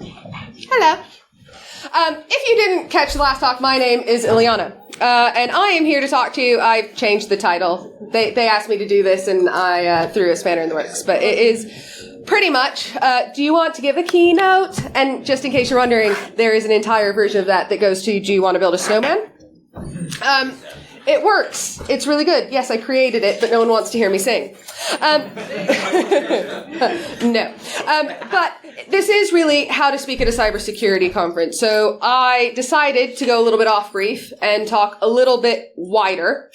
Hello. If you didn't catch the last talk, my name is Illyana, and I am here to talk to you. I've changed the title. They asked me to do this, and I threw a spanner in the works, but it is pretty much, do you want to give a keynote? And just in case you're wondering, there is an entire version of that goes to, do you want to build a snowman? It works. It's really good. Yes, I created it, but no one wants to hear me sing. No. But this is really how to speak at a cybersecurity conference. So I decided to go a little bit off brief and talk a little bit wider.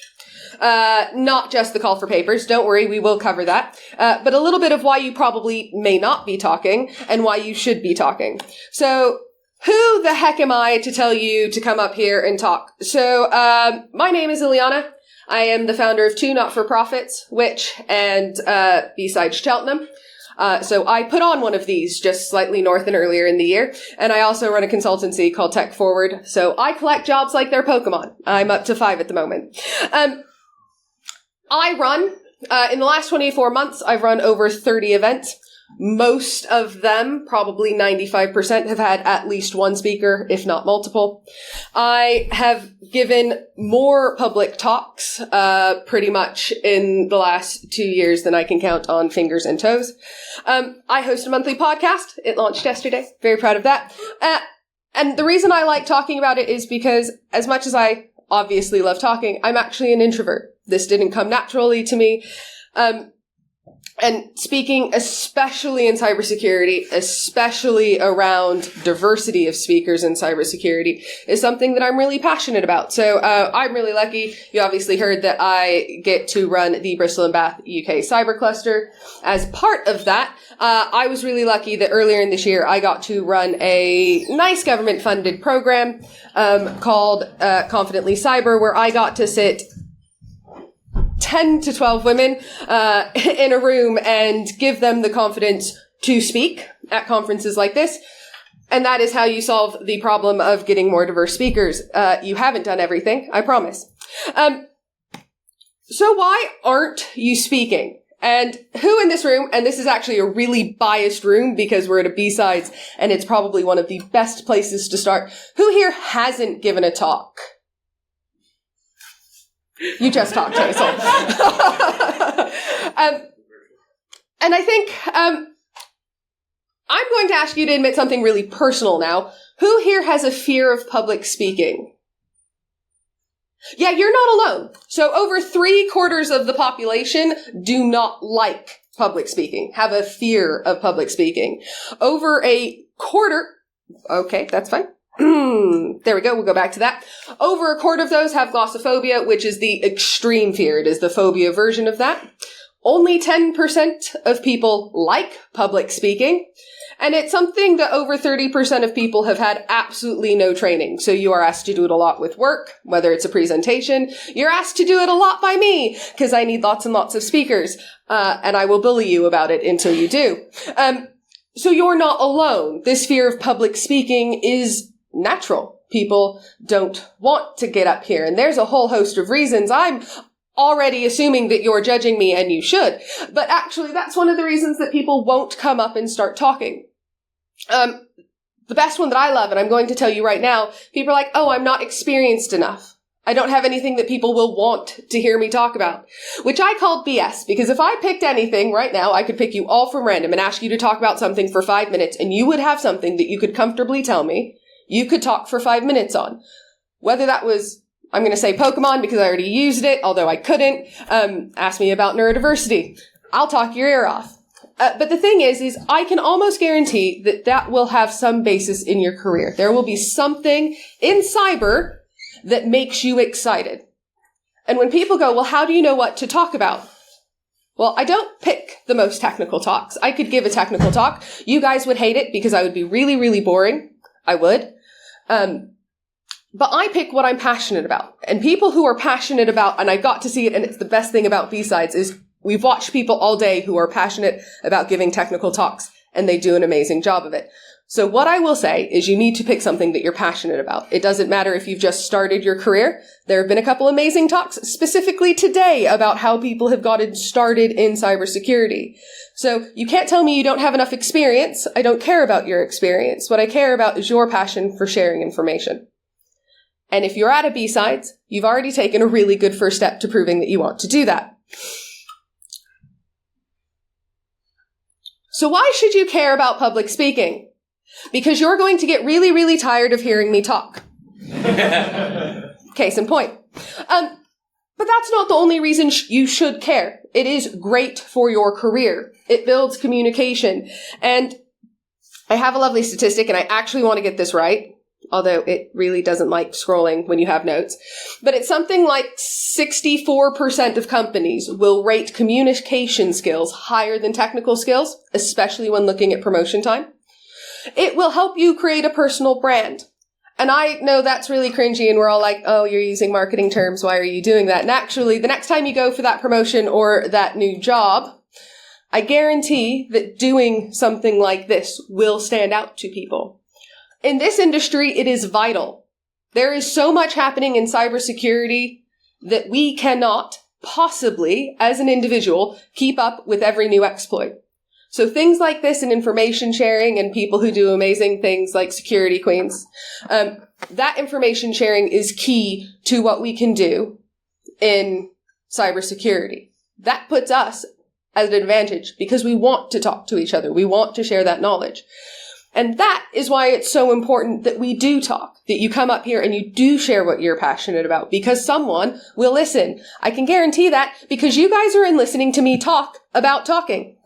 Not just the call for papers. Don't worry, we will cover that. But a little bit of why you probably may not be talking and why you should be talking. So who the heck am I to tell you to come up here and talk? So, my name is Illyana. I am the founder of two not-for-profits, Which and BSides Cheltenham. So I put on one of these just slightly north and earlier in the year. And I also run a consultancy called Tech Forward. So I collect jobs like they're Pokemon. I'm up to 5 at the moment. I run, in the last 24 months, I've run over 30 events. Most of them, probably 95%, have had at least one speaker, if not multiple. I have given more public talks, pretty much in the last 2 years than I can count on fingers and toes. I host a monthly podcast. It launched yesterday. Very proud of that. And the reason I like talking about it is because as much as I obviously love talking, I'm actually an introvert. This didn't come naturally to me. And speaking, especially in cybersecurity, especially around diversity of speakers in cybersecurity, is something that I'm really passionate about. So I'm really lucky. You obviously heard that I get to run the Bristol and Bath UK Cyber Cluster. As part of that, I was really lucky that earlier in this year, I got to run a nice government-funded program called Confidently Cyber, where I got to sit 10 to 12 women in a room and give them the confidence to speak at conferences like this. And that is how you solve the problem of getting more diverse speakers. You haven't done everything, I promise. So why aren't you speaking? And who in this room, and this is actually a really biased room because we're at a BSides and it's probably one of the best places to start, who here hasn't given a talk? You just talked, Hazel. And I think I'm going to ask you to admit something really personal now. Who here has a fear of public speaking? Yeah, you're not alone. So over 3/4 of the population do not like public speaking, have a fear of public speaking. Over a quarter, okay, that's fine. There we go. We'll go back to that. Over a quarter of those have glossophobia, which is the extreme fear. It is the phobia version of that. Only 10% of people like public speaking. And it's something that over 30% of people have had absolutely no training. So you are asked to do it a lot with work, whether it's a presentation. You're asked to do it a lot by me because I need lots and lots of speakers. And I will bully you about it until you do. So you're not alone. This fear of public speaking is natural. People don't want to get up here, and there's a whole host of reasons. I'm already assuming that you're judging me, and you should. But actually, that's one of the reasons that people won't come up and start talking. The best one that I love, and I'm going to tell you right now, people are like, oh, I'm not experienced enough. I don't have anything that people will want to hear me talk about, which I call BS, because if I picked anything right now, I could pick you all from random and ask you to talk about something for 5 minutes, and you would have something that you could comfortably tell me you could talk for 5 minutes on. Whether that was, I'm going to say Pokemon because I already used it, although I couldn't. Ask me about neurodiversity. I'll talk your ear off. But the thing is I can almost guarantee that will have some basis in your career. There will be something in cyber that makes you excited. And when people go, well, how do you know what to talk about? Well, I don't pick the most technical talks. I could give a technical talk. You guys would hate it because I would be really, really boring. I would. But I pick what I'm passionate about. And people who are passionate about, and I got to see it, and it's the best thing about BSides, is we've watched people all day who are passionate about giving technical talks. and they do an amazing job of it. So what I will say is you need to pick something that you're passionate about. It doesn't matter if you've just started your career. There have been a couple amazing talks specifically today about how people have gotten started in cybersecurity. So you can't tell me you don't have enough experience. I don't care about your experience. What I care about is your passion for sharing information. And if you're at a BSides, you've already taken a really good first step to proving that you want to do that. So why should you care about public speaking? Because you're going to get really, really tired of hearing me talk. Case in point. But that's not the only reason you should care. It is great for your career. It builds communication. And I have a lovely statistic, and I actually want to get this right, although it really doesn't like scrolling when you have notes. But it's something like 64% of companies will rate communication skills higher than technical skills, especially when looking at promotion time. It will help you create a personal brand. And I know that's really cringy and we're all like, oh, you're using marketing terms. Why are you doing that? And actually, the next time you go for that promotion or that new job, I guarantee that doing something like this will stand out to people. In this industry, it is vital. There is so much happening in cybersecurity that we cannot possibly, as an individual, keep up with every new exploit. So things like this and information sharing and people who do amazing things like security queens, that information sharing is key to what we can do in cybersecurity. That puts us at an advantage because we want to talk to each other. We want to share that knowledge. And that is why it's so important that we do talk, that you come up here and you do share what you're passionate about, because someone will listen. I can guarantee that because you guys are in listening to me talk about talking.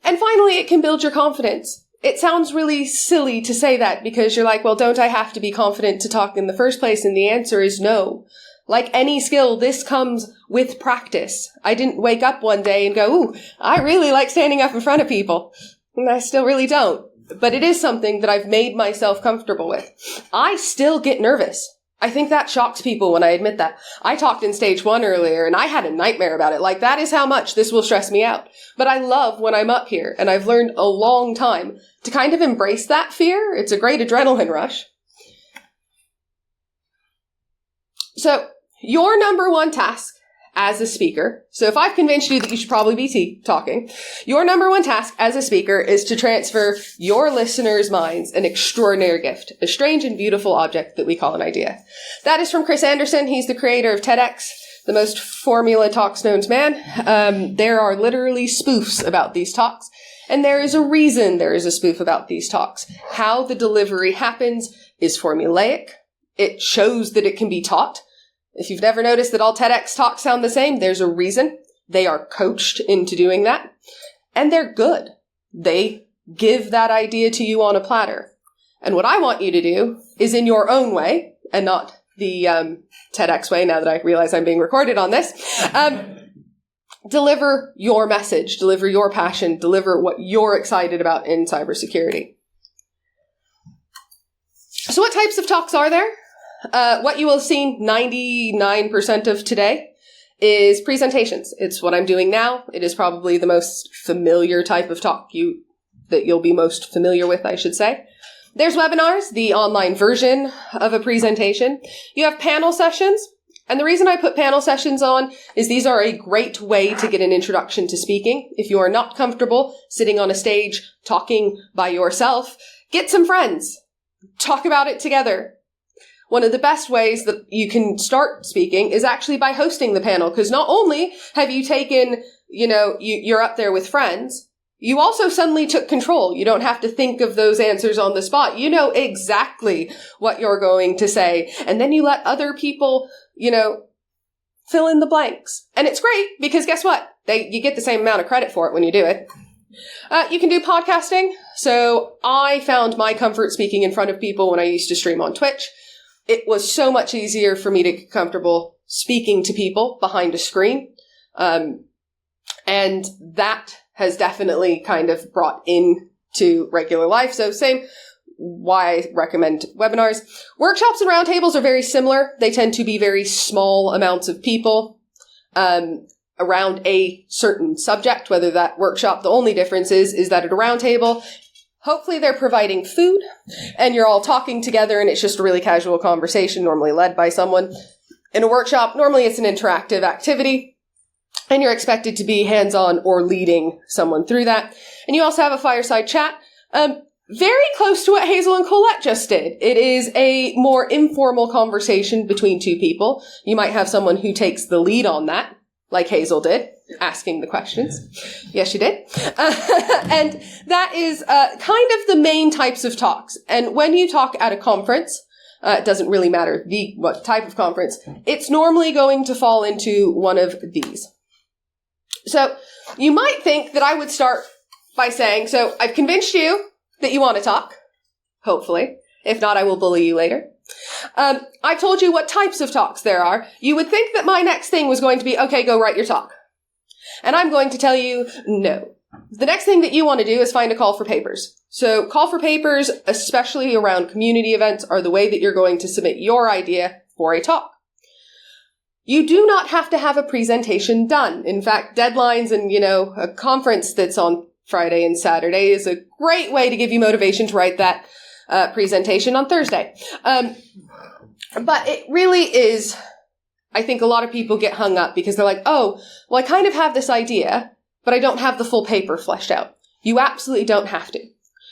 And finally, it can build your confidence. It sounds really silly to say that because you're like, well, don't I have to be confident to talk in the first place? And the answer is no. Like any skill, this comes with practice. I didn't wake up one day and go, ooh, I really like standing up in front of people. And I still really don't. But it is something that I've made myself comfortable with. I still get nervous. I think that shocks people when I admit that. I talked in stage 1 earlier and I had a nightmare about it. Like, that is how much this will stress me out. But I love when I'm up here, and I've learned a long time to kind of embrace that fear. It's a great adrenaline rush. So, your number one task as a speaker, so if I've convinced you that you should probably be talking, your number one task as a speaker is to transfer your listeners' minds an extraordinary gift, a strange and beautiful object that we call an idea. That is from Chris Anderson. He's the creator of TEDx, the most formula talks known to man. There are literally spoofs about these talks, and there is a reason there is a spoof about these talks. How the delivery happens is formulaic. It shows that it can be taught. If you've never noticed that all TEDx talks sound the same, there's a reason. They are coached into doing that. And they're good. They give that idea to you on a platter. And what I want you to do is in your own way, and not the TEDx way, now that I realize I'm being recorded on this, deliver your message, deliver your passion, deliver what you're excited about in cybersecurity. So what types of talks are there? What you will have seen 99% of today is presentations. It's what I'm doing now. It is probably the most familiar type of talk that you'll be most familiar with, I should say. There's webinars, the online version of a presentation. You have panel sessions. And the reason I put panel sessions on is these are a great way to get an introduction to speaking. If you are not comfortable sitting on a stage talking by yourself, get some friends. Talk about it together. One of the best ways that you can start speaking is actually by hosting the panel, because not only have you taken, you're up there with friends, you also suddenly took control. You don't have to think of those answers on the spot. You know exactly what you're going to say. And then you let other people, fill in the blanks. And it's great because guess what? You get the same amount of credit for it when you do it. You can do podcasting. So I found my comfort speaking in front of people when I used to stream on Twitch. It was so much easier for me to get comfortable speaking to people behind a screen. And that has definitely kind of brought into regular life. So same why I recommend webinars. Workshops and roundtables are very similar. They tend to be very small amounts of people. around a certain subject, whether that workshop, the only difference is that at a round table, hopefully they're providing food and you're all talking together and it's just a really casual conversation, normally led by someone. In a workshop, normally it's an interactive activity and you're expected to be hands-on or leading someone through that. And you also have a fireside chat, very close to what Hazel and Colette just did. It is a more informal conversation between two people. You might have someone who takes the lead on that, like Hazel did, asking the questions. Yes, she did. And that is kind of the main types of talks. And when you talk at a conference, it doesn't really matter what type of conference, it's normally going to fall into one of these. So you might think that I would start by saying, so I've convinced you that you want to talk, hopefully. If not, I will bully you later. I've told you what types of talks there are. You would think that my next thing was going to be, okay, go write your talk. And I'm going to tell you, no. The next thing that you want to do is find a call for papers. So call for papers, especially around community events, are the way that you're going to submit your idea for a talk. You do not have to have a presentation done. In fact, deadlines and, a conference that's on Friday and Saturday is a great way to give you motivation to write that presentation on Thursday. But it really is, I think a lot of people get hung up because they're like, oh, well, I kind of have this idea, but I don't have the full paper fleshed out. You absolutely don't have to.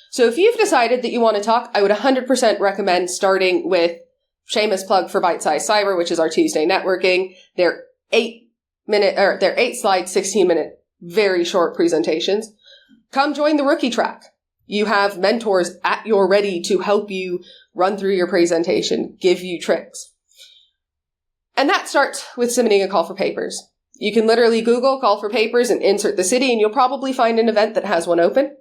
So if you've decided that you want to talk, I would 100% recommend starting with shameless plug for BSides Cyber, which is our Tuesday networking. They're 8 slide, 16-minute, very short presentations. Come join the rookie track. You have mentors at your ready to help you run through your presentation, give you tricks. And that starts with submitting a call for papers. You can literally Google call for papers and insert the city, and you'll probably find an event that has one open.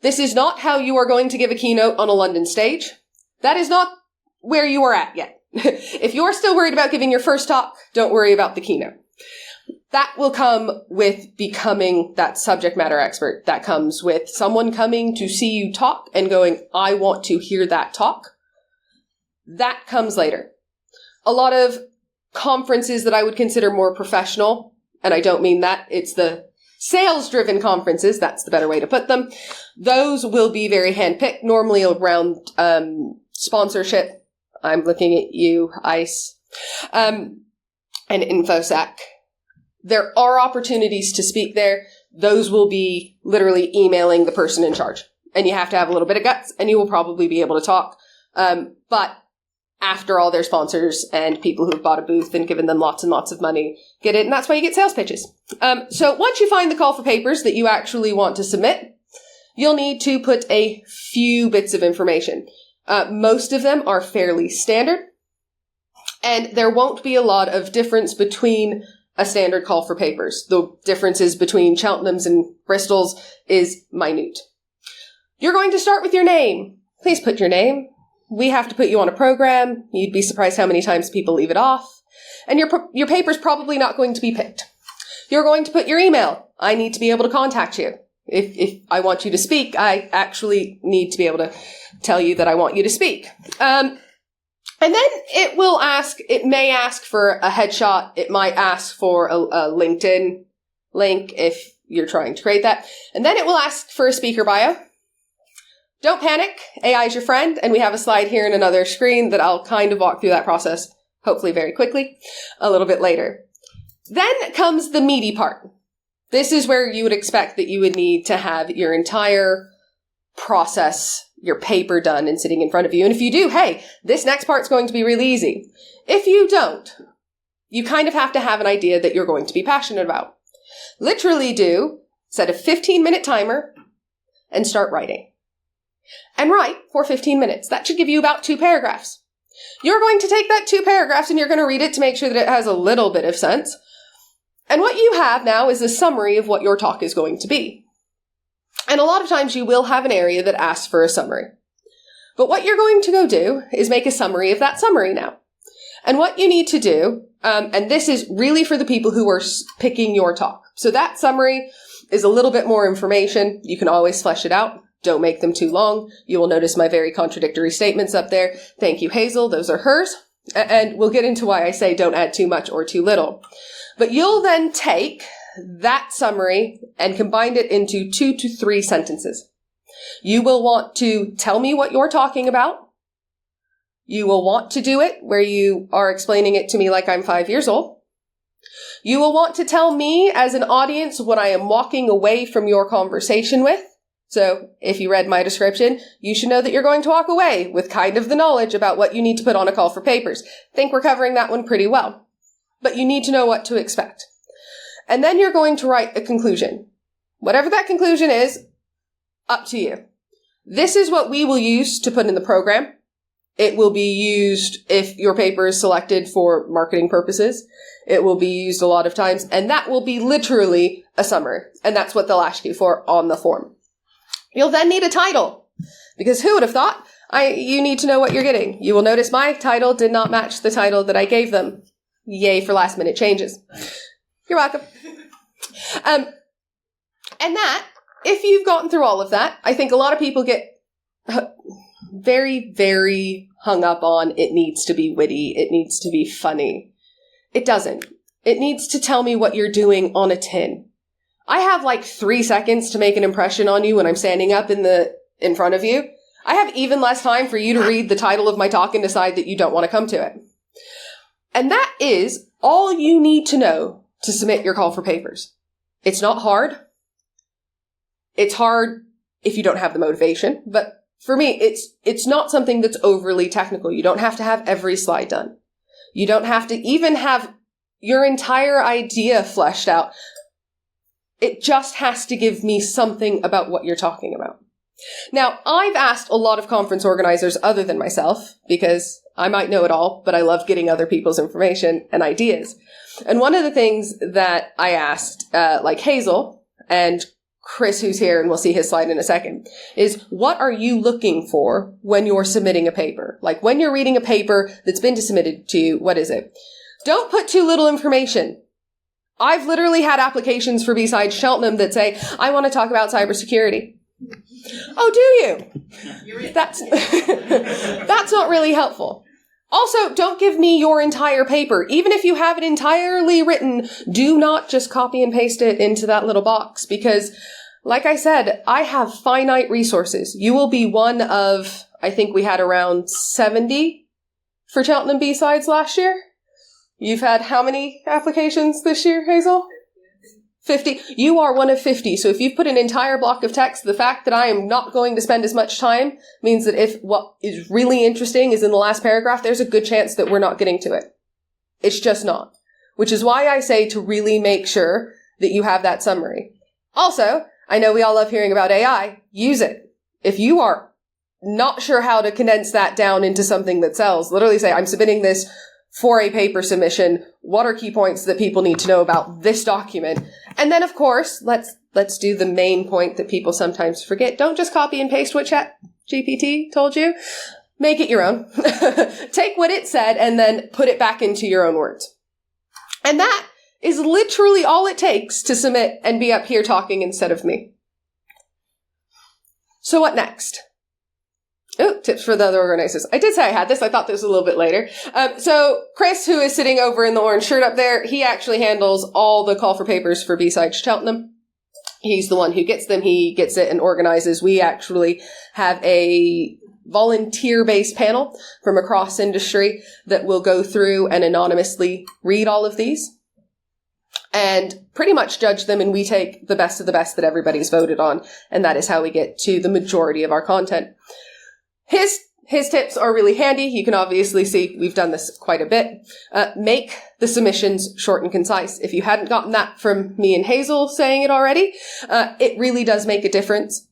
This is not how you are going to give a keynote on a London stage. That is not where you are at yet. If you're still worried about giving your first talk, don't worry about the keynote. That will come with becoming that subject matter expert. That comes with someone coming to see you talk and going, I want to hear that talk. That comes later. A lot of conferences that I would consider more professional, and I don't mean that, it's the sales-driven conferences, that's the better way to put them. Those will be very handpicked, normally around sponsorship. I'm looking at you, ICE, and InfoSec. There are opportunities to speak there. Those will be literally emailing the person in charge. And you have to have a little bit of guts, and you will probably be able to talk. But after all, their sponsors and people who've bought a booth and given them lots and lots of money get it, and that's why you get sales pitches. So once you find the call for papers that you actually want to submit, you'll need to put a few bits of information. Most of them are fairly standard, and there won't be a lot of difference between a standard call for papers. The differences between Cheltenham's and Bristol's is minute. You're going to start with your name. Please put your name. We have to put you on a program. You'd be surprised how many times people leave it off. And your paper's probably not going to be picked. You're going to put your email. I need to be able to contact you. If I want you to speak, I actually need to be able to tell you that I want you to speak. And then it may ask for a headshot. It might ask for a LinkedIn link if you're trying to create that. And then it will ask for a speaker bio. Don't panic. AI is your friend. And we have a slide here in another screen that I'll kind of walk through that process, hopefully very quickly, a little bit later. Then comes the meaty part. This is where you would expect that you would need to have your entire process, your paper done and sitting in front of you. And if you do, hey, this next part's going to be really easy. If you don't, you kind of have to have an idea that you're going to be passionate about. Literally set a 15-minute timer and start writing. And write for 15 minutes. That should give you about 2 paragraphs. You're going to take that 2 paragraphs and you're going to read it to make sure that it has a little bit of sense. And what you have now is a summary of what your talk is going to be. And a lot of times you will have an area that asks for a summary. But what you're going to go do is make a summary of that summary now. And what you need to do, and this is really for the people who are picking your talk. So that summary is a little bit more information. You can always flesh it out. Don't make them too long. You will notice my very contradictory statements up there. Thank you, Hazel. Those are hers. And we'll get into why I say don't add too much or too little. But you'll then take that summary and combine it into 2 to 3 sentences. You will want to tell me what you're talking about. You will want to do it where you are explaining it to me like I'm 5 years old. You will want to tell me as an audience what I am walking away from your conversation with. So if you read my description, you should know that you're going to walk away with kind of the knowledge about what you need to put on a call for papers. I think we're covering that one pretty well. But you need to know what to expect. And then you're going to write a conclusion. Whatever that conclusion is, up to you. This is what we will use to put in the program. It will be used if your paper is selected for marketing purposes. It will be used a lot of times, and that will be literally a summary. And that's what they'll ask you for on the form. You'll then need a title, because who would have thought? You need to know what you're getting. You will notice my title did not match the title that I gave them. Yay for last minute changes. You're welcome. And that, if you've gotten through all of that, I think a lot of people get very, very hung up on it needs to be witty, it needs to be funny. It doesn't. It needs to tell me what you're doing on a tin. I have like 3 seconds to make an impression on you when I'm standing up in front of you. I have even less time for you to read the title of my talk and decide that you don't want to come to it. And that is all you need to know to submit your call for papers. It's not hard. It's hard if you don't have the motivation, but for me, it's not something that's overly technical. You don't have to have every slide done. You don't have to even have your entire idea fleshed out. It just has to give me something about what you're talking about. Now, I've asked a lot of conference organizers other than myself, because I might know it all, but I love getting other people's information and ideas. And one of the things that I asked, like Hazel and Chris, who's here, and we'll see his slide in a second, is what are you looking for when you're submitting a paper? Like when you're reading a paper that's been submitted to you, what is it? Don't put too little information. I've literally had applications for BSides Cheltenham that say, I want to talk about cybersecurity. Oh, do you? That's not really helpful. Also, don't give me your entire paper. Even if you have it entirely written, do not just copy and paste it into that little box, because, like I said, I have finite resources. You will be one of, I think we had around 70 for Cheltenham BSides last year. You've had how many applications this year, Hazel? 50. You are one of 50. So if you've put an entire block of text, the fact that I am not going to spend as much time means that if what is really interesting is in the last paragraph, there's a good chance that we're not getting to it. It's just not. Which is why I say to really make sure that you have that summary. Also, I know we all love hearing about AI. Use it. If you are not sure how to condense that down into something that sells, literally say, I'm submitting this for a paper submission. What are key points that people need to know about this document? And then, of course, let's do the main point that people sometimes forget. Don't just copy and paste what ChatGPT told you. Make it your own. Take what it said and then put it back into your own words. And that is literally all it takes to submit and be up here talking instead of me. So what next? Oh, tips for the other organizers. I did say I had this. I thought this was a little bit later. So Chris, who is sitting over in the orange shirt up there, he actually handles all the call for papers for BSides Cheltenham. He's the one who gets them. He gets it and organizes. We actually have a volunteer-based panel from across industry that will go through and anonymously read all of these and pretty much judge them, and we take the best of the best that everybody's voted on, and that is how we get to the majority of our content. His tips are really handy. You can obviously see we've done this quite a bit. Make the submissions short and concise. If you hadn't gotten that from me and Hazel saying it already, it really does make a difference.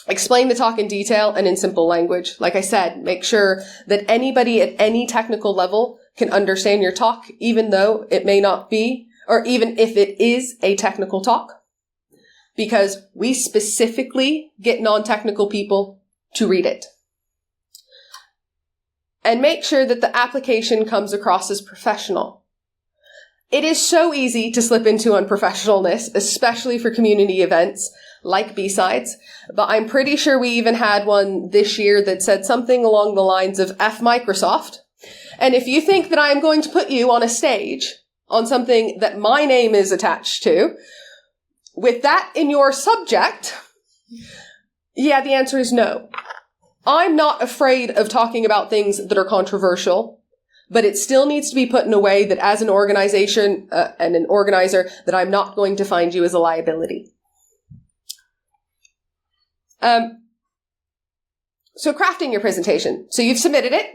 Explain the talk in detail and in simple language. Like I said, make sure that anybody at any technical level can understand your talk, even though it may not be, or even if it is a technical talk, because we specifically get non-technical people to read it. And make sure that the application comes across as professional. It is so easy to slip into unprofessionalness, especially for community events like BSides, but I'm pretty sure we even had one this year that said something along the lines of F Microsoft, And if you think that I am going to put you on a stage on something that my name is attached to, with that in your subject, yeah, the answer is no. I'm not afraid of talking about things that are controversial, but it still needs to be put in a way that as an organization and an organizer, that I'm not going to find you as a liability. So crafting your presentation. So you've submitted it.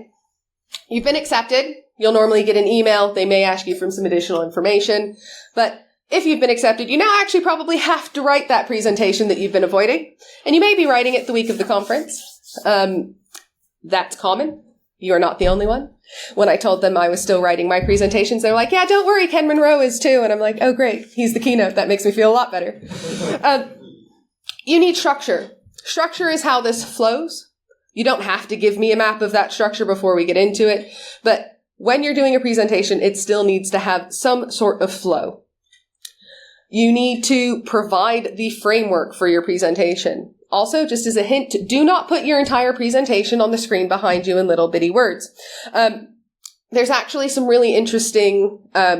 You've been accepted. You'll normally get an email. They may ask you for some additional information. But if you've been accepted, you now actually probably have to write that presentation that you've been avoiding. And you may be writing it the week of the conference. That's common. You are not the only one. When I told them I was still writing my presentations, they're like, yeah, don't worry, Ken Monroe is too. And I'm like, oh, great. He's the keynote. That makes me feel a lot better. You need structure. Structure is how this flows. You don't have to give me a map of that structure before we get into it. But when you're doing a presentation, it still needs to have some sort of flow. You need to provide the framework for your presentation. Also, just as a hint, do not put your entire presentation on the screen behind you in little bitty words. There's actually some really interesting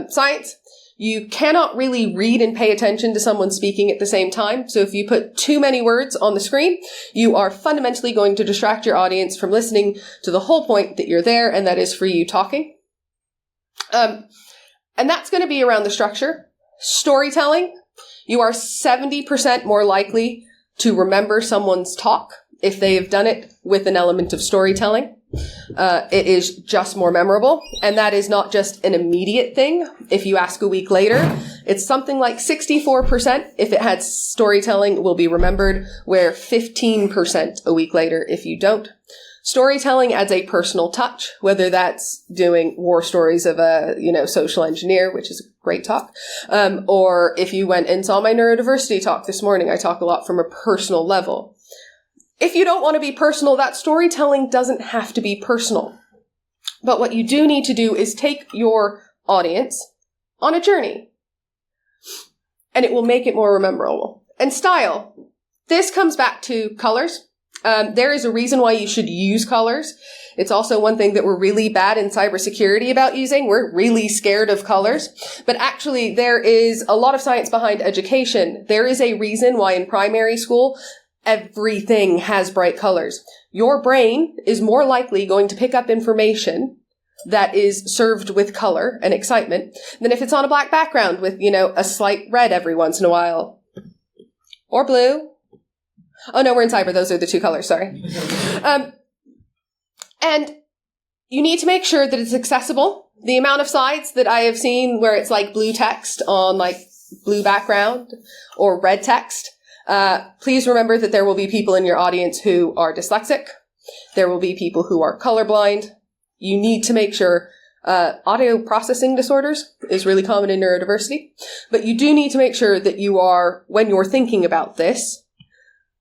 science. You cannot really read and pay attention to someone speaking at the same time. So if you put too many words on the screen, you are fundamentally going to distract your audience from listening to the whole point that you're there, and that is for you talking. And that's going to be around the structure. Storytelling. You are 70% more likely to remember someone's talk if they have done it with an element of storytelling. It is just more memorable. And that is not just an immediate thing. If you ask a week later, it's something like 64% if it had storytelling will be remembered, where 15% a week later if you don't. Storytelling adds a personal touch, whether that's doing war stories of a, social engineer, which is a great talk. Or if you went and saw my neurodiversity talk this morning, I talk a lot from a personal level. If you don't want to be personal, that storytelling doesn't have to be personal. But what you do need to do is take your audience on a journey. And it will make it more memorable. And style. This comes back to colors. There is a reason why you should use colors. It's also one thing that we're really bad in cybersecurity about using. We're really scared of colors. But actually, there is a lot of science behind education. There is a reason why in primary school, everything has bright colors. Your brain is more likely going to pick up information that is served with color and excitement than if it's on a black background with, a slight red every once in a while. Or blue. Oh, no, we're in cyber. Those are the two colors. Sorry. And you need to make sure that it's accessible. The amount of slides that I have seen where it's like blue text on like blue background or red text. Please remember that there will be people in your audience who are dyslexic. There will be people who are colorblind. You need to make sure audio processing disorders is really common in neurodiversity. But you do need to make sure that you are, when you're thinking about this,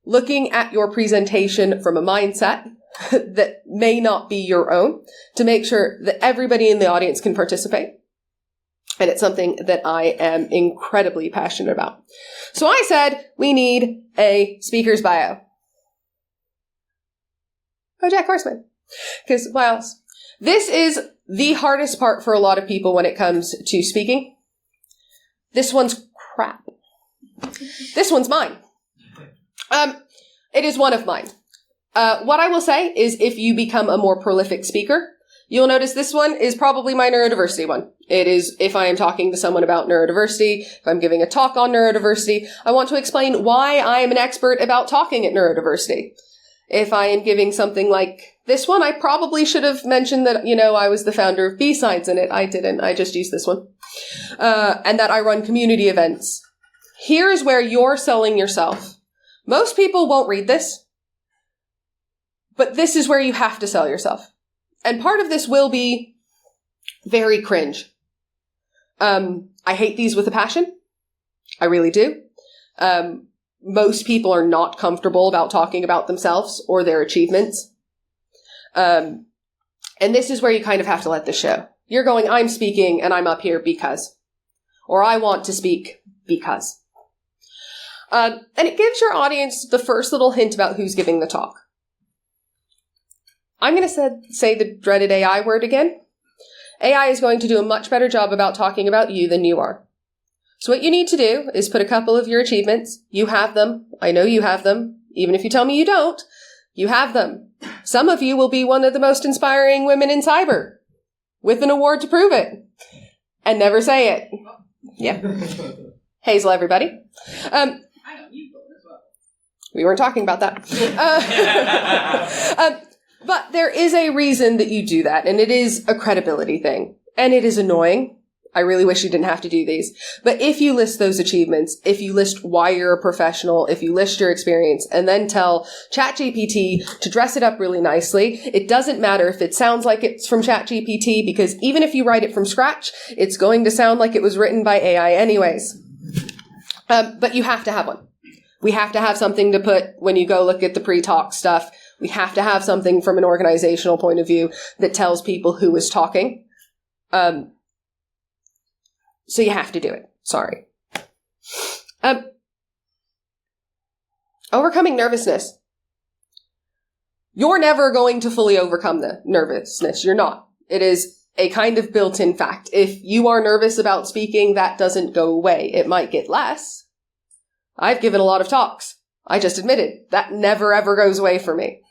looking at your presentation from a mindset that may not be your own to make sure that everybody in the audience can participate. And it's something that I am incredibly passionate about. So I said we need a speaker's bio. Oh, Jack Horseman. Because what else? This is the hardest part for a lot of people when it comes to speaking. This one's crap. This one's mine. It is one of mine. What I will say is if you become a more prolific speaker, you'll notice this one is probably my neurodiversity one. It is if I am talking to someone about neurodiversity, if I'm giving a talk on neurodiversity, I want to explain why I am an expert about talking at neurodiversity. If I am giving something like this one, I probably should have mentioned that, I was the founder of BSides in it. I didn't. I just used this one. And that I run community events. Here is where you're selling yourself. Most people won't read this, but this is where you have to sell yourself. And part of this will be very cringe. I hate these with a passion. I really do. Most people are not comfortable about talking about themselves or their achievements. And this is where you kind of have to let this show. You're going, I'm speaking and I'm up here because. Or I want to speak because. And it gives your audience the first little hint about who's giving the talk. I'm going to say the dreaded AI word again. AI is going to do a much better job about talking about you than you are. So what you need to do is put a couple of your achievements. You have them. I know you have them. Even if you tell me you don't, you have them. Some of you will be one of the most inspiring women in cyber with an award to prove it. And never say it. Yeah. Hazel, everybody. I know you will as well. We weren't talking about that. But there is a reason that you do that, and it is a credibility thing. And it is annoying. I really wish you didn't have to do these. But if you list those achievements, if you list why you're a professional, if you list your experience, and then tell ChatGPT to dress it up really nicely, it doesn't matter if it sounds like it's from ChatGPT, because even if you write it from scratch, it's going to sound like it was written by AI anyways. But you have to have one. We have to have something to put when you go look at the pre-talk stuff. We have to have something from an organizational point of view that tells people who is talking. So you have to do it. Sorry. Overcoming nervousness. You're never going to fully overcome the nervousness. You're not. It is a kind of built-in fact. If you are nervous about speaking, that doesn't go away. It might get less. I've given a lot of talks. I just admitted that never ever goes away for me.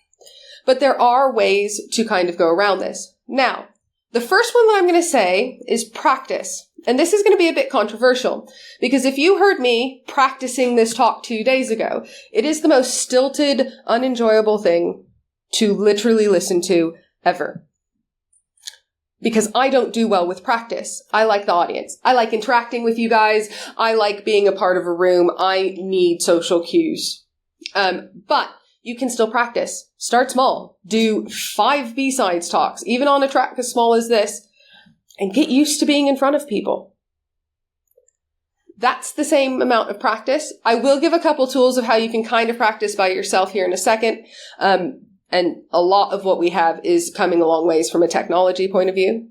But there are ways to kind of go around this. Now, the first one that I'm going to say is practice. And this is going to be a bit controversial because if you heard me practicing this talk 2 days ago, it is the most stilted, unenjoyable thing to literally listen to ever. Because I don't do well with practice. I like the audience. I like interacting with you guys. I like being a part of a room. I need social cues. But you can still practice. Start small. Do 5 BSides talks, even on a track as small as this, and get used to being in front of people. That's the same amount of practice. I will give a couple tools of how you can kind of practice by yourself here in a second. And a lot of what we have is coming a long ways from a technology point of view.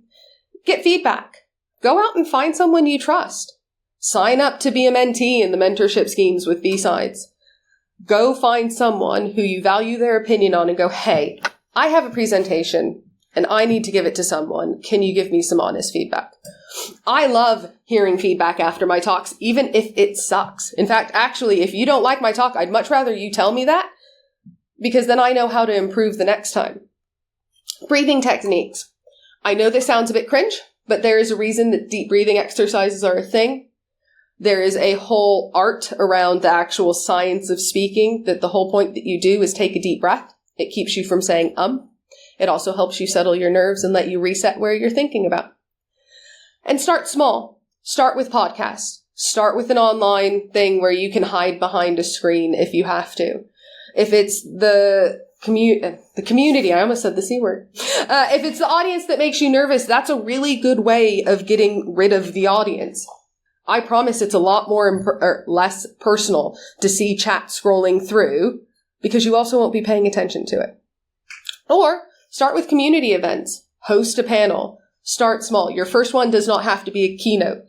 Get feedback. Go out and find someone you trust. Sign up to be a mentee in the mentorship schemes with BSides. Go find someone who you value their opinion on and go, hey, I have a presentation and I need to give it to someone. Can you give me some honest feedback? I love hearing feedback after my talks, even if it sucks. In fact, actually, if you don't like my talk, I'd much rather you tell me that, because then I know how to improve the next time. Breathing techniques. I know this sounds a bit cringe, but there is a reason that deep breathing exercises are a thing. There is a whole art around the actual science of speaking, that the whole point that you do is take a deep breath. It keeps you from saying It also helps you settle your nerves and let you reset where you're thinking about. And start small. Start with podcasts. Start with an online thing where you can hide behind a screen if you have to. If it's the community, I almost said the C word. If it's the audience that makes you nervous, that's a really good way of getting rid of the audience. I promise it's a lot more less personal to see chat scrolling through, because you also won't be paying attention to it. Or start with community events. Host a panel. Start small. Your first one does not have to be a keynote.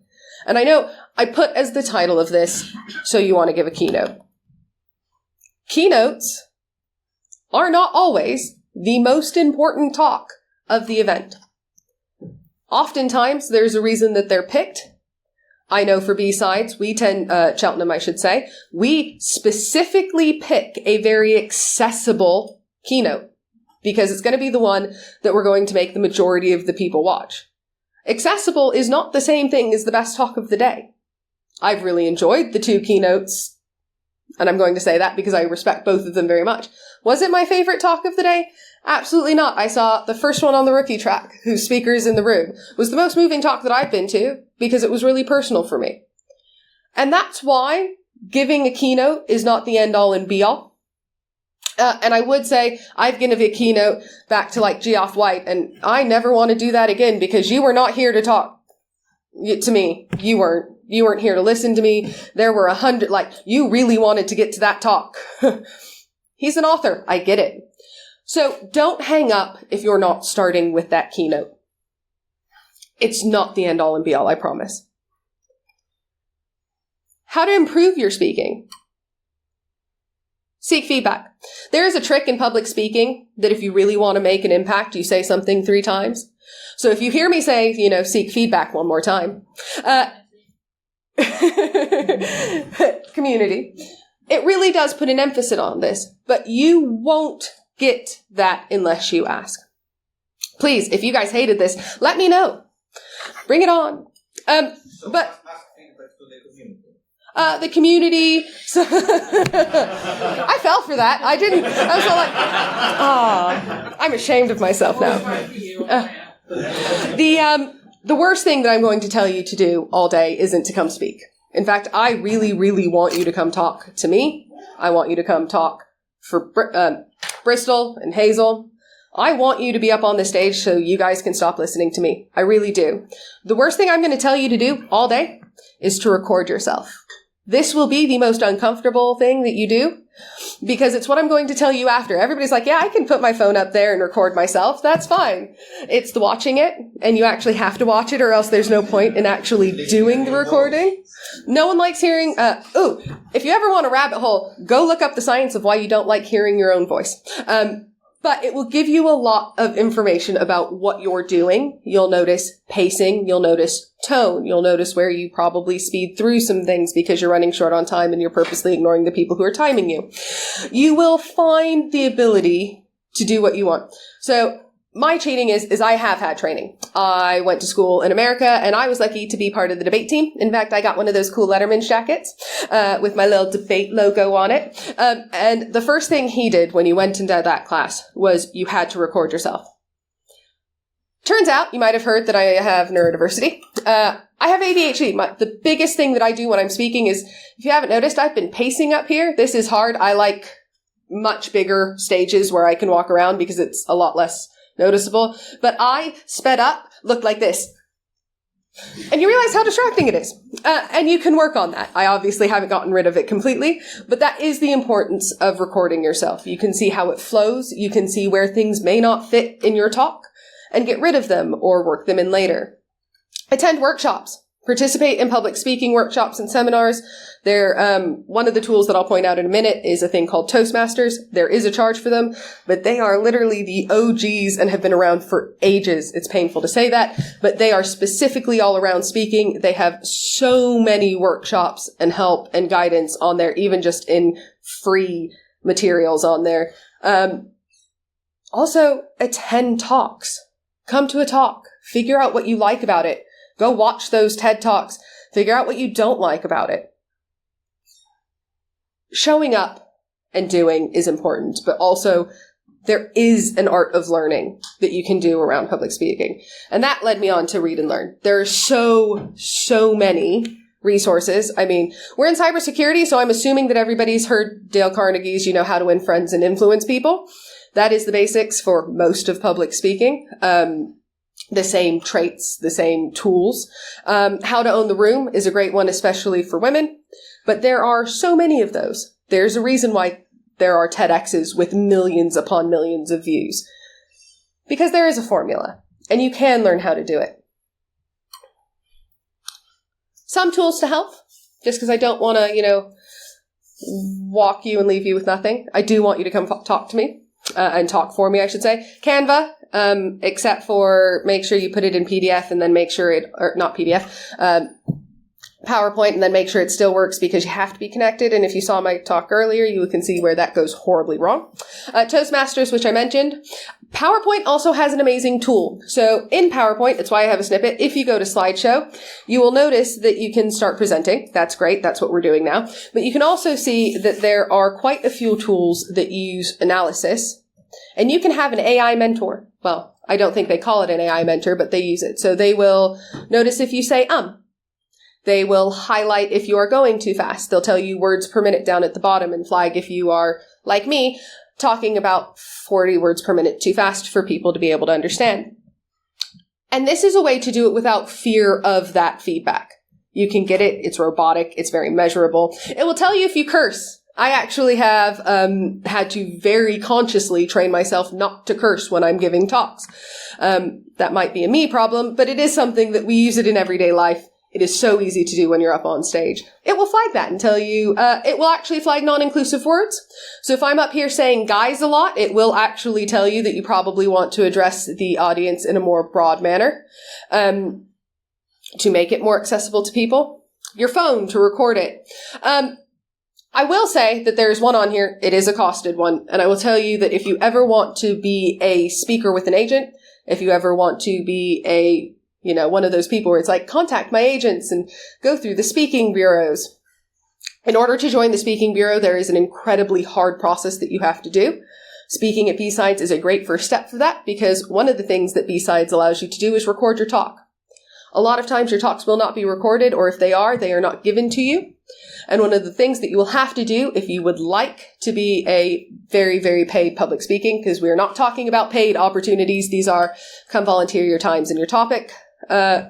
And I know I put as the title of this, so you want to give a keynote. Keynotes are not always the most important talk of the event. Oftentimes, there's a reason that they're picked. I know for BSides, Cheltenham, I should say, we specifically pick a very accessible keynote because it's going to be the one that we're going to make the majority of the people watch. Accessible is not the same thing as the best talk of the day. I've really enjoyed the 2 keynotes, and I'm going to say that because I respect both of them very much. Was it my favorite talk of the day? Absolutely not. I saw the first one on the rookie track, whose speaker is in the room, was the most moving talk that I've been to because it was really personal for me. And that's why giving a keynote is not the end all and be all. And I would say I've given a keynote back to like Geoff White, and I never want to do that again because you were not here to talk to me. You weren't here to listen to me. There were 100, you really wanted to get to that talk. He's an author. I get it. So don't hang up if you're not starting with that keynote. It's not the end all and be all, I promise. How to improve your speaking. Seek feedback. There is a trick in public speaking that if you really want to make an impact, you say something 3 times. So if you hear me say, seek feedback one more time, community, it really does put an emphasis on this, but you won't get that unless you ask. Please, if you guys hated this, let me know. Bring it on. The community. So I fell for that. I didn't. I was all like, I'm ashamed of myself now. The worst thing that I'm going to tell you to do all day isn't to come speak. In fact, I really, really want you to come talk to me. I want you to come talk for Bristol and Hazel. I want you to be up on the stage so you guys can stop listening to me. I really do. The worst thing I'm going to tell you to do all day is to record yourself. This will be the most uncomfortable thing that you do because it's what I'm going to tell you after. Everybody's like, yeah, I can put my phone up there and record myself. That's fine. It's the watching it, and you actually have to watch it or else there's no point in actually doing the recording. No one likes hearing, if you ever want a rabbit hole, go look up the science of why you don't like hearing your own voice. But it will give you a lot of information about what you're doing. You'll notice pacing. You'll notice tone. You'll notice where you probably speed through some things because you're running short on time and you're purposely ignoring the people who are timing you. You will find the ability to do what you want. So my cheating is I have had training. I went to school in America and I was lucky to be part of the debate team. In fact, I got one of those cool Letterman jackets with my little debate logo on it. And the first thing he did when you went into that class was you had to record yourself. Turns out, you might have heard that I have neurodiversity. I have ADHD. The biggest thing that I do when I'm speaking is, if you haven't noticed, I've been pacing up here. This is hard. I like much bigger stages where I can walk around because it's a lot less noticeable, but I sped up, looked like this. And you realize how distracting it is. And you can work on that. I obviously haven't gotten rid of it completely, but that is the importance of recording yourself. You can see how it flows. You can see where things may not fit in your talk and get rid of them or work them in later. Attend workshops. Participate in public speaking workshops and seminars. One of the tools that I'll point out in a minute is a thing called Toastmasters. There is a charge for them, but they are literally the OGs and have been around for ages. It's painful to say that, but they are specifically all around speaking. They have so many workshops and help and guidance on there, even just in free materials on there. Also, attend talks. Come to a talk. Figure out what you like about it. Go watch those TED Talks. Figure out what you don't like about it. Showing up and doing is important, but also there is an art of learning that you can do around public speaking. And that led me on to read and learn. There are so many resources. I mean, we're in cybersecurity, so I'm assuming that everybody's heard Dale Carnegie's, How to Win Friends and Influence People. That is the basics for most of public speaking. The same traits, the same tools. How to Own the Room is a great one, especially for women. But there are so many of those. There's a reason why there are TEDx's with millions upon millions of views. Because there is a formula, and you can learn how to do it. Some tools to help, just because I don't want to, walk you and leave you with nothing. I do want you to come talk to me, and talk for me, I should say. Canva. Except for make sure you put it in PDF and then make sure not PDF, PowerPoint, and then make sure it still works because you have to be connected. And if you saw my talk earlier, you can see where that goes horribly wrong. Toastmasters, which I mentioned. PowerPoint also has an amazing tool. So in PowerPoint, that's why I have a snippet. If you go to slideshow, you will notice that you can start presenting. That's great. That's what we're doing now. But you can also see that there are quite a few tools that use analysis. And you can have an AI mentor. Well, I don't think they call it an AI mentor, but they use it. So they will notice if you say, They will highlight if you are going too fast. They'll tell you words per minute down at the bottom and flag if you are, like me, talking about 40 words per minute too fast for people to be able to understand. And this is a way to do it without fear of that feedback. You can get it. It's robotic. It's very measurable. It will tell you if you curse. I actually have had to very consciously train myself not to curse when I'm giving talks. That might be a me problem, but it is something that we use it in everyday life. It is so easy to do when you're up on stage. It will flag that and tell you, it will actually flag non-inclusive words. So if I'm up here saying guys a lot, it will actually tell you that you probably want to address the audience in a more broad manner, to make it more accessible to people. Your phone to record it. I will say that there's one on here. It is a costed one. And I will tell you that if you ever want to be a speaker with an agent, if you ever want to be one of those people where it's like, contact my agents and go through the speaking bureaus. In order to join the speaking bureau, there is an incredibly hard process that you have to do. Speaking at BSides is a great first step for that, because one of the things that BSides allows you to do is record your talk. A lot of times your talks will not be recorded, or if they are not given to you. And one of the things that you will have to do if you would like to be a very, very paid public speaking, because we are not talking about paid opportunities. These are come volunteer your times and your topic,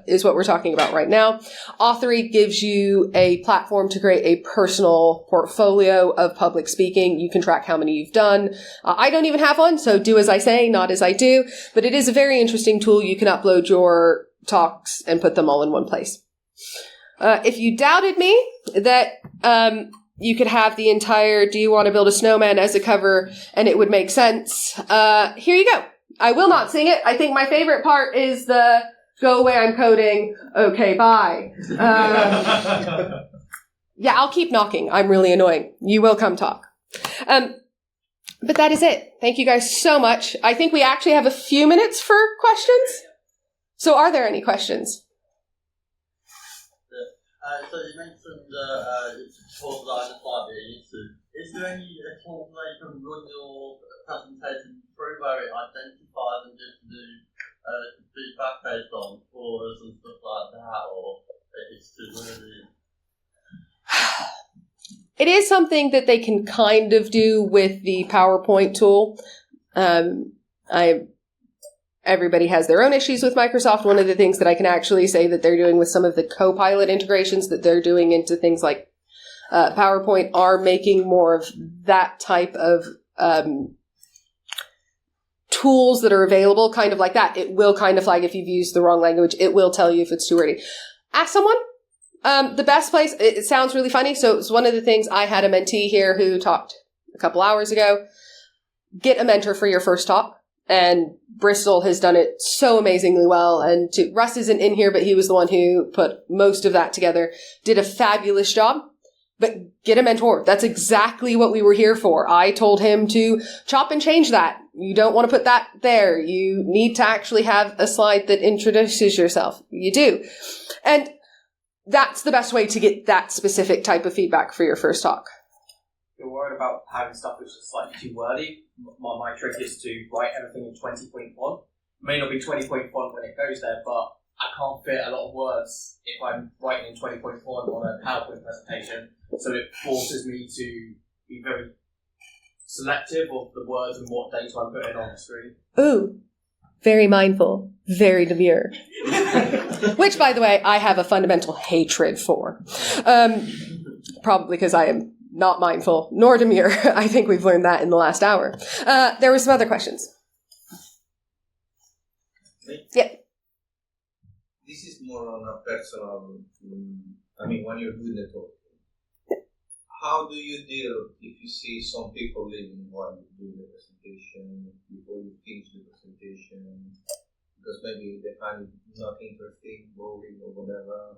is what we're talking about right now. Authory gives you a platform to create a personal portfolio of public speaking. You can track how many you've done. I don't even have one, so do as I say, not as I do. But it is a very interesting tool. You can upload your talks and put them all in one place. If you doubted me that you could have the entire "Do you want to build a snowman" as a cover and it would make sense, here you go. I will not sing it. I think my favorite part is the "Go away, I'm coding. Okay, bye." Yeah, I'll keep knocking. I'm really annoying. You will come talk. But that is it. Thank you guys so much. I think we actually have a few minutes for questions. So are there any questions? So you mentioned tools like the library. Is there any tools that you can run your presentation through where it identifies and gives you feedback based on scores and stuff like that, or it's too early? It is something that they can kind of do with the PowerPoint tool. Everybody has their own issues with Microsoft. One of the things that I can actually say that they're doing with some of the Copilot integrations that they're doing into things like PowerPoint are making more of that type of tools that are available, kind of like that. It will kind of flag if you've used the wrong language. It will tell you if it's too wordy. Ask someone. The best place, it sounds really funny. So it's one of the things, I had a mentee here who talked a couple hours ago. Get a mentor for your first talk. And Bristol has done it so amazingly well. And Russ isn't in here, but he was the one who put most of that together. Did a fabulous job. But get a mentor. That's exactly what we were here for. I told him to chop and change that. You don't want to put that there. You need to actually have a slide that introduces yourself. You do. And that's the best way to get that specific type of feedback for your first talk. You're worried about having stuff which is slightly too wordy. My trick is to write everything in 20-point font. It may not be 20-point font when it goes there, but I can't fit a lot of words if I'm writing in 20-point font on a PowerPoint presentation. So it forces me to be very selective of the words and what data I'm putting on the screen. Ooh, very mindful, very demure. Which, by the way, I have a fundamental hatred for. Probably because I am not mindful, nor demure. I think we've learned that in the last hour. There were some other questions. Yeah. This is more on a personal, when you're doing the talk. How do you deal if you see some people leaving while you do the presentation, before you finish the presentation, because maybe they find it not interesting, boring, or whatever?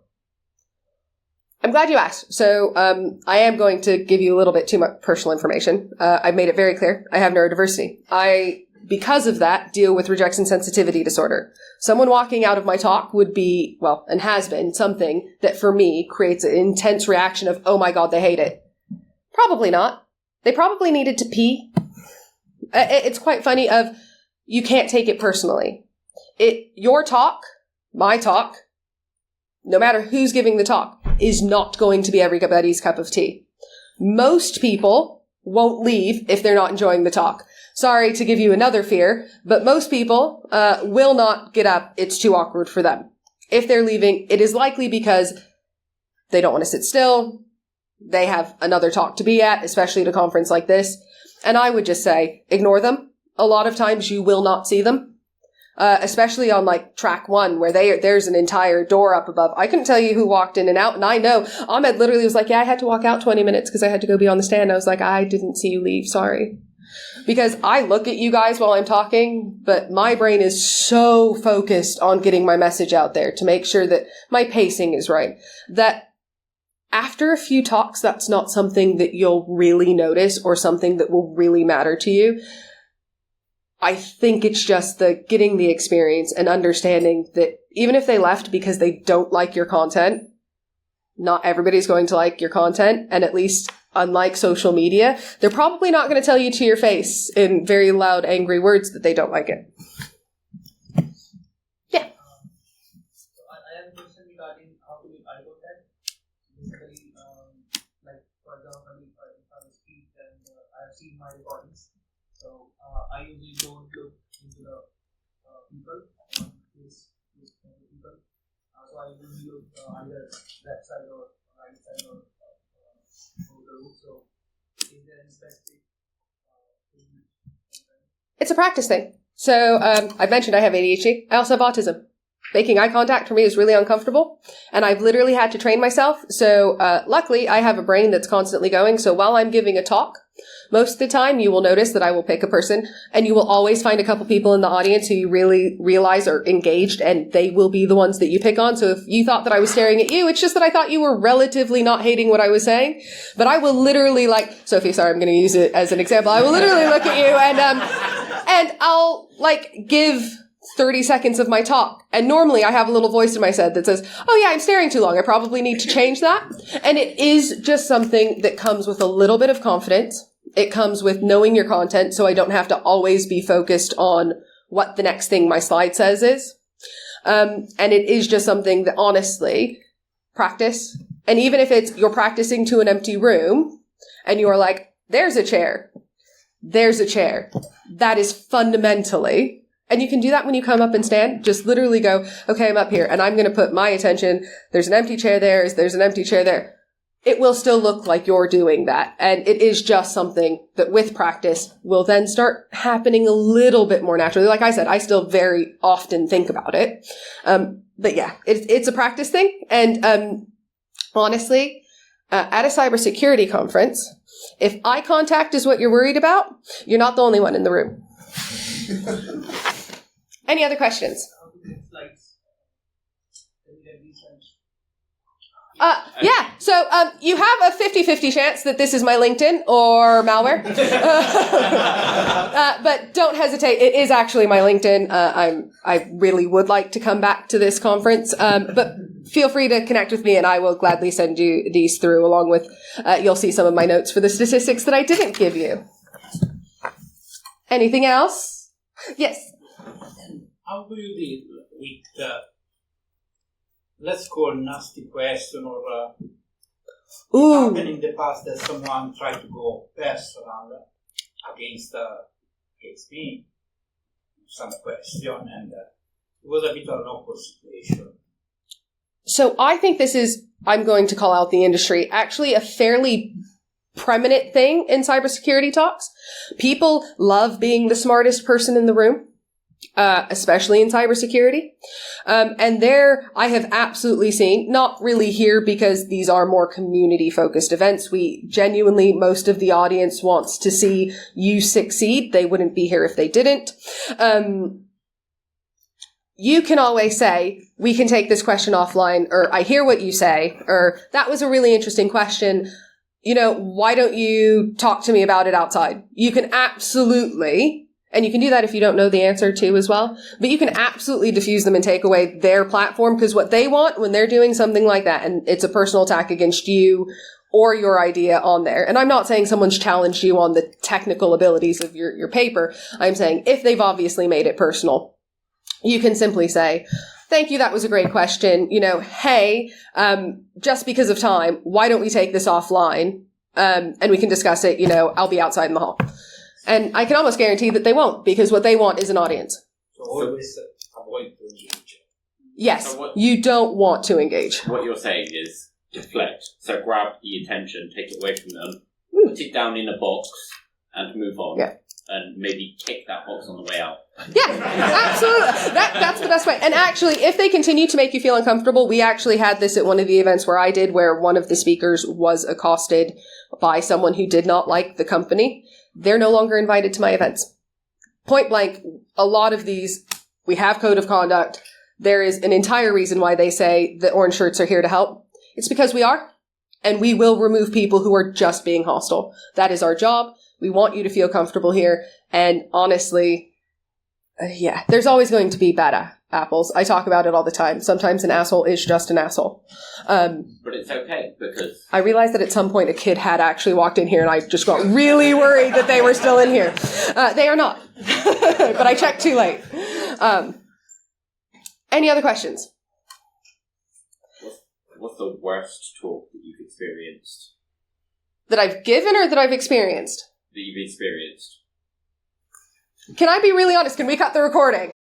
I'm glad you asked. So I am going to give you a little bit too much personal information. I've made it very clear. I have neurodiversity. I, because of that, deal with rejection sensitivity disorder. Someone walking out of my talk would be, well, and has been, something that for me creates an intense reaction of, oh my God, they hate it. Probably not. They probably needed to pee. It's quite funny of, you can't take it personally. Your talk, my talk, no matter who's giving the talk, is not going to be everybody's cup of tea. Most people won't leave if they're not enjoying the talk. Sorry to give you another fear, but most people will not get up. It's too awkward for them. If they're leaving, it is likely because they don't want to sit still. They have another talk to be at, especially at a conference like this. And I would just say, ignore them. A lot of times you will not see them. especially on like track 1 where there's an entire door up above. I couldn't tell you who walked in and out, and I know Ahmed literally was like, yeah, I had to walk out 20 minutes because I had to go be on the stand. I was like, I didn't see you leave, sorry. Because I look at you guys while I'm talking, but my brain is so focused on getting my message out there to make sure that my pacing is right, that after a few talks, that's not something that you'll really notice or something that will really matter to you. I think it's just the getting the experience and understanding that even if they left because they don't like your content, not everybody's going to like your content, and at least unlike social media, they're probably not going to tell you to your face in very loud, angry words that they don't like it. Yeah. So I have a question regarding how to IO that. Basically, like for example, if I speak and I have seen my recordings, so I usually don't look into the people, face people. So I usually look either left side or right side or the root. So is there any specific It's a practice thing. So I've mentioned I have ADHD. I also have autism. Making eye contact for me is really uncomfortable, and I've literally had to train myself. So luckily, I have a brain that's constantly going. So while I'm giving a talk, most of the time you will notice that I will pick a person, and you will always find a couple people in the audience who you really realize are engaged, and they will be the ones that you pick on. So if you thought that I was staring at you, it's just that I thought you were relatively not hating what I was saying. But I will literally, like, Sophie, sorry, I'm going to use it as an example. I will literally look at you and I'll like give 30 seconds of my talk. And normally I have a little voice in my head that says, oh yeah, I'm staring too long. I probably need to change that. And it is just something that comes with a little bit of confidence. It comes with knowing your content, so I don't have to always be focused on what the next thing my slide says is. And it is just something that honestly, practice. And even if it's you're practicing to an empty room and you're like, there's a chair. That is fundamentally, and you can do that when you come up and stand. Just literally go, okay, I'm up here and I'm going to put my attention. There's an empty chair there. There's an empty chair there. It will still look like you're doing that. And it is just something that with practice will then start happening a little bit more naturally. Like I said, I still very often think about it. But yeah, it's a practice thing. And honestly, at a cybersecurity conference, if eye contact is what you're worried about, you're not the only one in the room. Any other questions? Yeah, so you have a 50-50 chance that this is my LinkedIn or malware. But don't hesitate, it is actually my LinkedIn. I really would like to come back to this conference, but feel free to connect with me and I will gladly send you these through along with, you'll see some of my notes for the statistics that I didn't give you. Anything else? Yes? How do you deal with let's call nasty question or happened in the past that someone tried to go personal against me, some question, and it was a bit of an awkward situation. So I think this is, I'm going to call out the industry, actually a fairly preeminent thing in cybersecurity talks. People love being the smartest person in the room. Especially in cybersecurity. And there I have absolutely seen, not really here because these are more community-focused events. We genuinely, most of the audience wants to see you succeed. They wouldn't be here if they didn't. You can always say, we can take this question offline, or I hear what you say, or that was a really interesting question. You know, why don't you talk to me about it outside? You can absolutely... And you can do that if you don't know the answer too as well. But you can absolutely diffuse them and take away their platform, because what they want when they're doing something like that, and it's a personal attack against you or your idea on there. And I'm not saying someone's challenged you on the technical abilities of your paper. I'm saying if they've obviously made it personal, you can simply say, thank you, that was a great question. You know, hey, just because of time, why don't we take this offline? And we can discuss it, you know, I'll be outside in the hall. And I can almost guarantee that they won't, because what they want is an audience. So always avoid to engage. Yes, you don't want to engage. What you're saying is deflect. So grab the attention, take it away from them, put it down in a box, and move on. Yeah. and maybe kick that box on the way out. Yeah, absolutely. That's the best way. And actually, if they continue to make you feel uncomfortable, we actually had this at one of the events where I did, where one of the speakers was accosted by someone who did not like the company. They're no longer invited to my events. Point blank, a lot of these, we have code of conduct. There is an entire reason why they say the orange shirts are here to help. It's because we are, and we will remove people who are just being hostile. That is our job. We want you to feel comfortable here. And honestly, yeah, there's always going to be bad apples. I talk about it all the time. Sometimes an asshole is just an asshole. But it's okay, because I realized that at some point a kid had actually walked in here, and I just got really worried that they were still in here. They are not. But I checked too late. Any other questions? what's the worst talk that you've experienced? That I've given or that I've experienced? That you've experienced. Can I be really honest? Can we cut the recording?